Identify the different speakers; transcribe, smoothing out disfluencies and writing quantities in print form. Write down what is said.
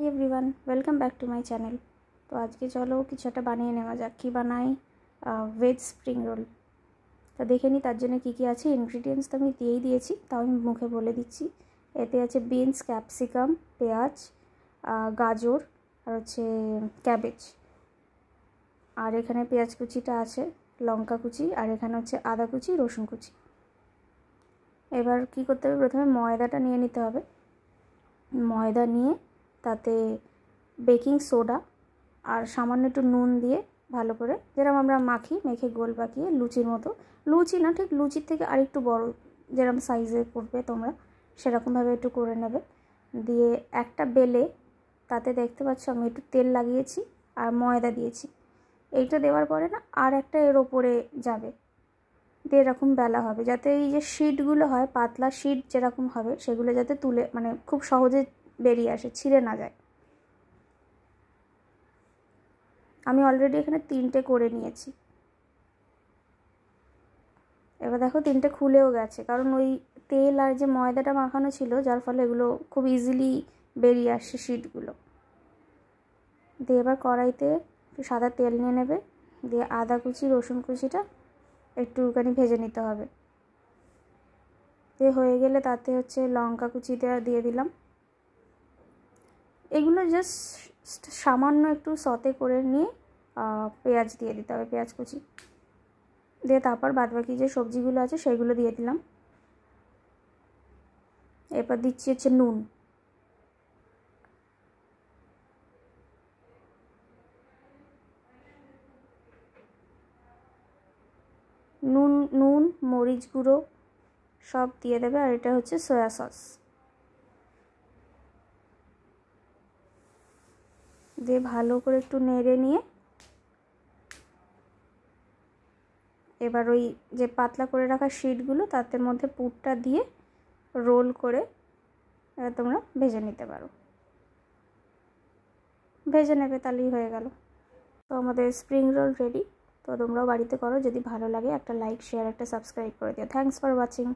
Speaker 1: Everyone welcome back to my channel. तो आज के चलो किछु একটা বানিয়ে নেওয়া যাক। কি বানাই? Veg spring roll. তো দেখে নিই তার জন্য কী কী আছে। ইনগ্রিডিয়েন্টস তো আমি দিয়েই দিয়েছি, তাও আমি মুখে বলে দিচ্ছি। এতে আছে বিনস, ক্যাপসিকাম, পেঁয়াজ, গাজর আর হচ্ছে ক্যাবেজ। আর এখানে পেঁয়াজ কুচিটা আছে, লঙ্কা কুচি, আর এখানে হচ্ছে আদা কুচি, রসুন কুচি। এবার কী করতে হবে, প্রথমে ময়দাটা নিয়ে নিতে হবে। ময়দা নিয়ে তাতে বেকিং সোডা আর সামান্য একটু নুন দিয়ে ভালো করে, যেরকম আমরা মেখে গোল পাকিয়ে লুচির মতো, লুচি না ঠিক লুচির থেকে আরেকটু বড় যেরকম সাইজে করবে তোমরা সেরকমভাবে একটু করে নেবে। দিয়ে একটা বেলে, তাতে দেখতে পাচ্ছ আমি একটু তেল লাগিয়েছি আর ময়দা দিয়েছি। এইটা দেওয়ার পরে না আর একটা এর ওপরে যাবে, দিয়ে এরকম বেলা হবে, যাতে এই যে শিটগুলো হয় পাতলা শিট যেরকম হবে সেগুলো যাতে তুলে মানে খুব সহজে বেরিয়ে আসে, ছিঁড়ে না যায়। আমি অলরেডি এখানে 3টে করে নিয়েছি। এবার দেখো 3টে খুলেও গেছে, কারণ ওই তেল আর যে ময়দাটা মাখানো ছিল যার ফলে এগুলো খুব ইজিলি বেরিয়ে আসছে শিটগুলো। দিয়ে এবার কড়াইতে সাদা তেল নিয়ে নেবে, দিয়ে আদা কুচি রসুন কুচিটা একটুখানি ভেজে নিতে হবে। দিয়ে হয়ে গেলে তাতে হচ্ছে লঙ্কা কুচিটা দিয়ে দিলাম। এগুলো জাস্ট সামান্য একটু সতে করে নিয়ে পেঁয়াজ দিয়ে দিতে হবে, পেঁয়াজ কুচি দিয়ে তারপর বাদবাকি যে সবজিগুলো আছে সেগুলো দিয়ে দিলাম। এরপর দিচ্ছি হচ্ছে নুন, মরিচ গুঁড়ো সব দিয়ে দেবে। আর এটা হচ্ছে সয়া সস দিয়ে ভালো করে একটু নেড়ে নিয়ে এবার ওই যে পাতলা করে রাখা শিটগুলো তাদের মধ্যে পুরটা দিয়ে রোল করে এবার তোমরা ভেজে নিতে পারো, ভেজে নেবে, তাহলেই হয়ে গেল। তো আমাদের স্প্রিং রোল রেডি। তো তোমরাও বাড়িতে করো, যদি ভালো লাগে একটা লাইক, শেয়ার, একটা সাবস্ক্রাইব করে দিও। Thanks for watching.